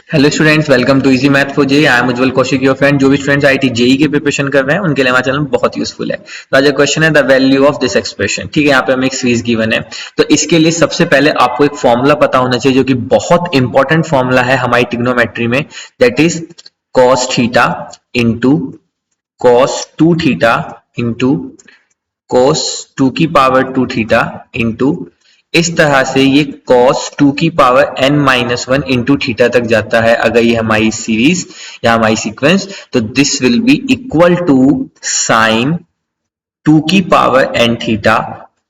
Hello students, welcome to easy math for JEE. I am Ujjwal Kaushik, your friend. जो भी students IIT JEE की preparation कर रहे हैं उनके लिए हमारा चैनल बहुत यूजफुल है। तो आज क्वेश्चन है the value of this expression. ठीक है, यहाँ पे हमें एक सीरीज गिवन है। तो इसके लिए सबसे पहले आपको एक फॉर्मूला पता होना चाहिए जो कि बहुत इंपॉर्टेंट फॉर्मूला है हमारी ट्रिग्नोमेट्री में। That is cos theta into cos two theta into cos 2 की पावर 2 थीटा इंटू इस तरह से ये cos 2 की पावर n-1 इंटू थीटा तक जाता है। अगर ये हमारी सीरीज या हमारी सीक्वेंस, तो this will be equal to sine 2 की पावर n थीटा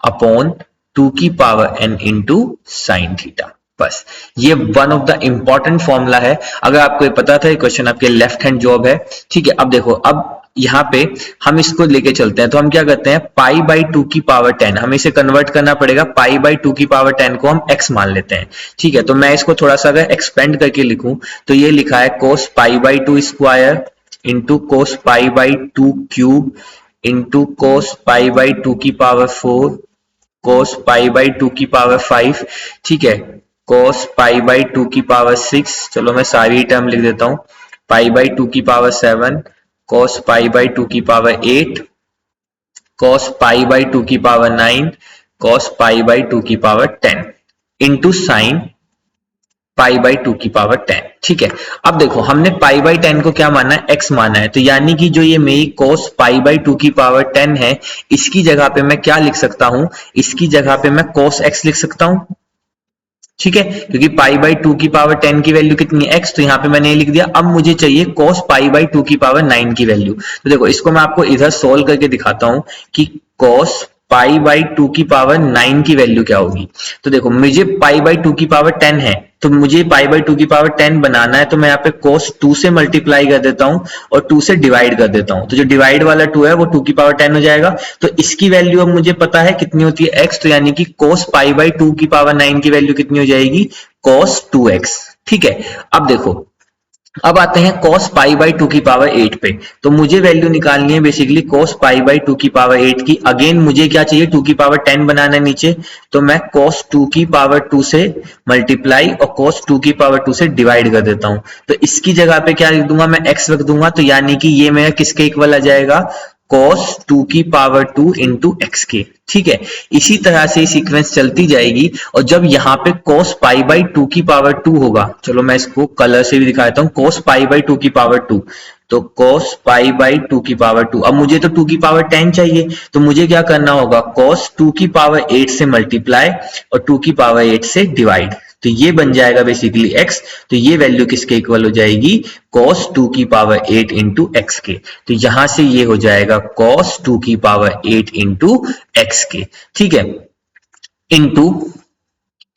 अपॉन 2 की power n into sine theta. बस ये one of the important formula है। अगर आपको ये पता था, ये क्वेश्चन आपके लेफ्ट हैंड जॉब है। ठीक है, अब देखो, अब यहाँ पे हम इसको लेके चलते हैं। तो हम क्या करते हैं, पाई बाई 2 की पावर 10, हमें इसे कन्वर्ट करना पड़ेगा। पाई बाई 2 की पावर 10 को हम x मान लेते हैं। ठीक है, तो मैं इसको थोड़ा सा अगर एक्सपेंड करके लिखूं तो ये लिखा है cos pi by 2 square into cos pi by 2 cube into cos pi by 2 की पावर 4 cos पाई बाई 2 की पावर 5। ठीक है, cos पाई बाई 2 की पावर 6, चलो मैं सारी टर्म लिख देता हूं, पाई बाई 2 की पावर 7, cos पाई बाई 2 की पावर 8, cos पाई बाई 2 की पावर 9, cos पाई बाई 2 की power 10 into sine pi by 2 की पावर 10। ठीक है, अब देखो हमने पाई बाई 10 को क्या माना है, x माना है। तो यानी कि जो ये मेरी cos पाई बाई 2 की पावर 10 है, इसकी जगह पे मैं क्या लिख सकता हूं, इसकी जगह पे मैं cos x लिख सकता हूं। ठीक है, क्योंकि पाई बाई 2 की पावर 10 की वैल्यू कितनी है, x, तो यहाँ पे मैंने ये लिख दिया। अब मुझे चाहिए cos पाई बाई 2 की पावर 9 की वैल्यू। तो देखो, इसको मैं आपको इधर सोल्व करके दिखाता हूं कि cos पाई बाई 2 की पावर 9 की वैल्यू क्या होगी। तो देखो, मुझे पाई बाई 2 की पावर 10 है, तो मुझे पाई बाई 2 की पावर 10 बनाना है। तो मैं यहाँ पे cos 2 से मल्टीप्लाई कर देता हूं और 2 से डिवाइड कर देता हूं। तो जो डिवाइड वाला 2 है वो 2 की पावर 10 हो जाएगा। तो इसकी वैल्यू अब मुझे पता है कितनी होती है, x। तो यानी कि cos पाई बाई 2 की पावर 9 की वैल्यू कितनी हो जाएगी, cos 2x। ठीक है, अब देखो, अब आते हैं cos पाई बाई 2 की पावर 8 पे। तो मुझे वैल्यू निकालनी है बेसिकली cos पाई बाई 2 की पावर 8 की। अगेन मुझे क्या चाहिए, 2 की पावर 10 बनाना है नीचे। तो मैं cos 2 की पावर 2 से मल्टीप्लाई और cos 2 की पावर 2 से डिवाइड कर देता हूं। तो इसकी जगह पे क्या लिख दूंगा, मैं x रख दूंगा। तो यानी कि ये मेरा किसके इक्वल आ जाएगा, cos 2 की पावर 2 इंटू एक्स के। ठीक है, इसी तरह से सीक्वेंस चलती जाएगी। और जब यहाँ पे cos पाई बाई 2 की पावर 2 होगा, चलो मैं इसको कलर से भी दिखाता हूँ, cos पाई बाई 2 की पावर 2, तो cos पाई बाई 2 की पावर 2। अब मुझे तो 2 की पावर 10 चाहिए, तो मुझे क्या करना होगा, cos 2 की पावर 8 से मल्टीप्लाई और 2 की पावर 8 से डिवाइड। तो ये बन जाएगा बेसिकली x। तो ये वैल्यू किसके इक्वल हो जाएगी, cos 2 की पावर 8 इंटू एक्स के। तो यहां से ये हो जाएगा cos 2 की पावर 8 इंटू एक्स के। ठीक है, इंटू,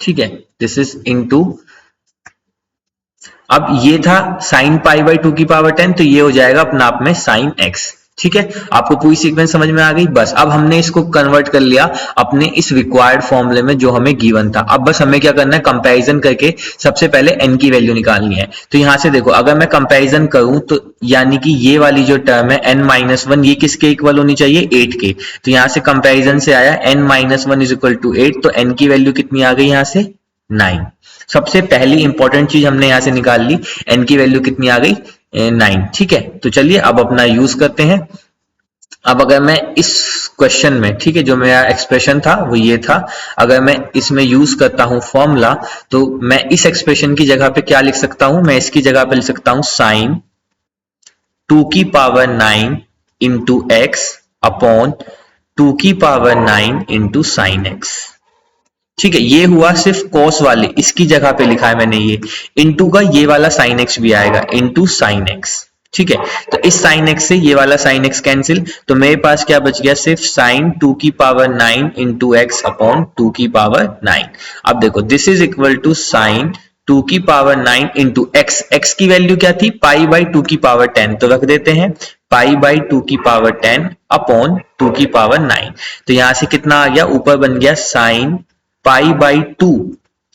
ठीक है, दिस इज इंटू, अब ये था साइन पाई बाई 2 की पावर 10, तो ये हो जाएगा अपना आप में साइन एक्स। ठीक है, आपको पूरी सीक्वेंस समझ में आ गई। बस अब हमने इसको कन्वर्ट कर लिया अपने इस रिक्वायर्ड फॉर्मूले में जो हमें गिवन था। अब बस हमें क्या करना है, कंपैरिजन करके सबसे पहले n की वैल्यू निकालनी है। तो यहां से देखो, अगर मैं कंपैरिजन करूं तो यानी कि ये वाली जो टर्म है n-1, ये किसके इक्वल होनी चाहिए, 8 के। तो यहां से कंपैरिजन से आया n-1 इज इक्वल टू 8, तो n की वैल्यू कितनी आ गई यहां से, 9। सबसे पहली इंपॉर्टेंट चीज हमने यहां से निकाल ली, n की वैल्यू कितनी आ गई, 9। ठीक है, तो चलिए अब अपना यूज करते हैं। अब अगर मैं इस क्वेश्चन में, ठीक है, जो मेरा एक्सप्रेशन था वो ये था, अगर मैं इसमें यूज करता हूं फॉर्मूला, तो मैं इस एक्सप्रेशन की जगह पे क्या लिख सकता हूं, मैं इसकी जगह पे लिख सकता हूं साइन 2 की पावर 9 इंटू एक्स अपॉन 2 की पावर 9 इंटू साइन एक्स। ठीक है, ये हुआ सिर्फ cos वाले, इसकी जगह पे लिखा है मैंने ये, इंटू का ये वाला साइन एक्स भी आएगा, इंटू साइन एक्स। ठीक है, तो इस साइन एक्स से ये वाला साइन एक्स कैंसिल, तो मेरे पास क्या बच गया, सिर्फ साइन 2 की पावर 9 इंटू एक्स अपॉन 2 की पावर 9। अब देखो, this is equal to sine 2 की पावर 9 इंटू एक्स। एक्स की वैल्यू क्या थी, पाई बाई 2 की पावर 10, तो रख देते हैं पाई बाई 2 की पावर 10 अपॉन 2 की पावर 9। तो यहां से कितना आ गया, ऊपर बन गया साइन पाई बाई 2,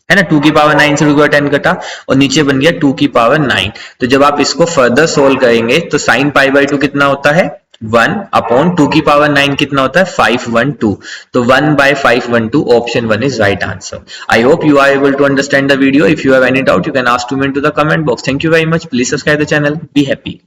है ना, 2 की पावर 9 से 2 की पावर 10 कटा, और नीचे बन गया 2 की पावर 9। तो जब आप इसको फर्दर सोल्व करेंगे तो साइन पाई बाई 2 कितना होता है, 1 अपॉन 2 की पावर 9 कितना होता है 512, तो 1/512 option 1 is right answer. I hope you are able to understand the video. If you have any doubt you can ask to me into the comment box. Thank you very much. Please subscribe the channel. Be happy.